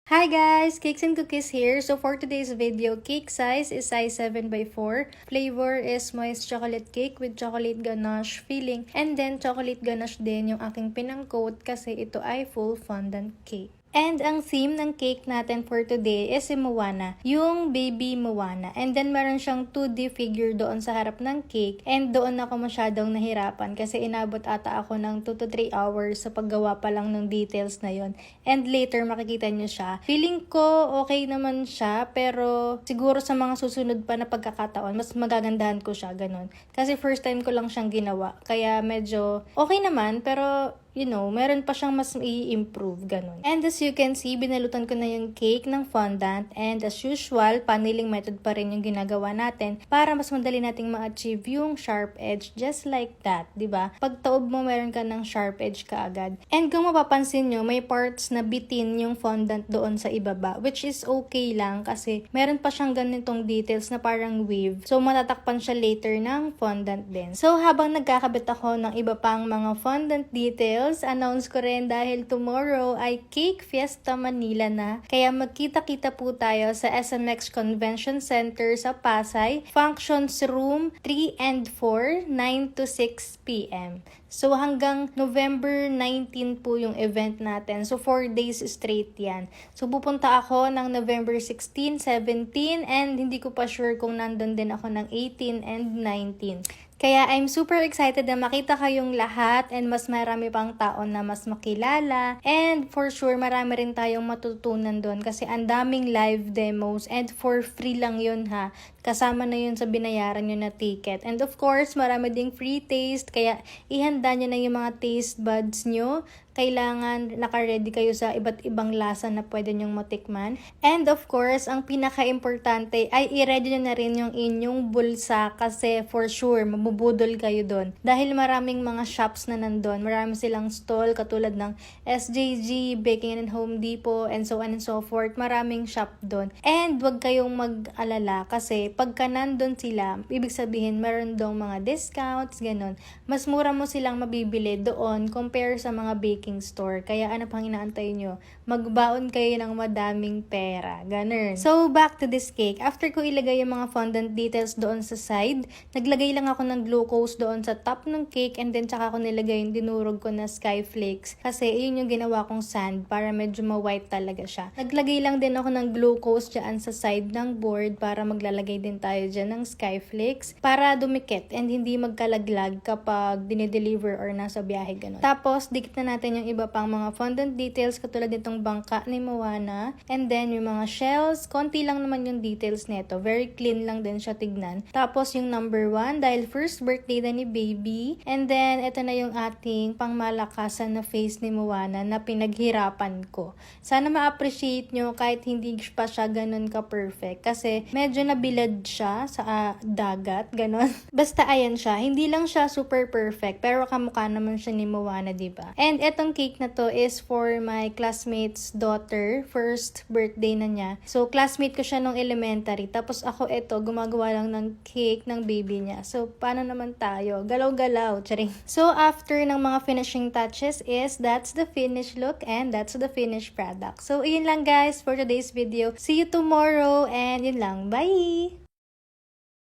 Hi guys! Cakes and Cookies here. So for today's video, cake size is size 7x4. Flavor is moist chocolate cake with chocolate ganache filling. And then chocolate ganache din yung aking pinang-coat kasi ito ay full fondant cake. And ang theme ng cake natin for today is si Moana, yung baby Moana. And then meron siyang 2D figure doon sa harap ng cake. And doon ako masyadong nahirapan kasi inabot ata ako ng 2 to 3 hours sa paggawa pa lang ng details na yon. And later makikita nyo siya. Feeling ko okay naman siya, pero siguro sa mga susunod pa na pagkakataon, mas magagandahan ko siya, ganun. Kasi first time ko lang siyang ginawa. Kaya medyo okay naman, pero meron pa siyang mas i-improve, ganun. And as you can see, binalutan ko na yung cake ng fondant. And as usual, paneling method pa rin yung ginagawa natin para mas madali nating ma-achieve yung sharp edge, just like that, diba? Pag taob mo, meron ka ng sharp edge kaagad. And kung mapapansin nyo, may parts na bitin yung fondant doon sa ibaba, which is okay lang kasi meron pa siyang ganitong details na parang wave. So, matatakpan siya later ng fondant din. So, habang nagkakabit ako ng iba pang mga fondant details, announce ko rin dahil tomorrow ay Cake Fiesta Manila na. Kaya magkita-kita po tayo sa SMX Convention Center sa Pasay, Functions Room 3 and 4, 9 to 6 p.m. So hanggang November 19 po yung event natin. So 4 days straight yan. So pupunta ako ng November 16, 17 and hindi ko pa sure kung nandun din ako ng 18 and 19. Kaya I'm super excited na makita kayong lahat and mas marami pang taon na mas makilala. And for sure, marami rin tayong matutunan doon kasi ang daming live demos and for free lang yun ha. Kasama na yun sa binayaran nyo na ticket. And of course, marami ding free taste kaya ihanda nyo na yung mga taste buds nyo. Kailangan naka-ready kayo sa iba't ibang lasa na pwede nyong matikman. And of course, ang pinaka-importante ay i-ready nyo na rin yung inyong bulsa kasi for sure, mabubudol kayo doon. Dahil maraming mga shops na nandun. Marami silang stall katulad ng SJG, Baking and Home Depot, and so on and so forth. Maraming shop doon. And wag kayong mag-alala kasi pagka nandun sila, ibig sabihin meron dong mga discounts, ganun. Mas mura mo silang mabibili doon compare sa mga baking store. Kaya ano pang inaantay nyo? Magbaon kayo ng madaming pera. Ganun. So, back to this cake. After ko ilagay yung mga fondant details doon sa side, naglagay lang ako ng glucose doon sa top ng cake and then tsaka ko nilagay yung dinurog ko na sky flakes. Kasi yun yung ginawa kong sand para medyo ma-white talaga siya. Naglagay lang din ako ng glucose dyan sa side ng board para maglalagay din tayo dyan ng sky flakes para dumikit and hindi magkalaglag kapag dinideliver or nasa biyahe. Ganun. Tapos, dikit na natin yung iba pang mga fondant details katulad nitong bangka ni Moana. And then, yung mga shells, konti lang naman yung details nito. Very clean lang din siya tignan. Tapos, yung number 1, dahil first birthday na ni baby. And then, ito na yung ating pangmalakasan na face ni Moana na pinaghirapan ko. Sana ma-appreciate nyo kahit hindi pa siya ganun ka-perfect. Kasi, medyo nabilad siya sa dagat. Ganon. Basta, ayan siya. Hindi lang siya super perfect. Pero kamukha naman siya ni Moana, diba? And etong cake na to is for my classmate's daughter. First birthday na niya. So, classmate ko siya nung elementary. Tapos ako ito, gumagawa lang ng cake ng baby niya. So, paano naman tayo? Galaw-galaw. Charing. So, after ng mga finishing touches is that's the finished look and that's the finished product. So, yun lang guys for today's video. See you tomorrow and yun lang. Bye!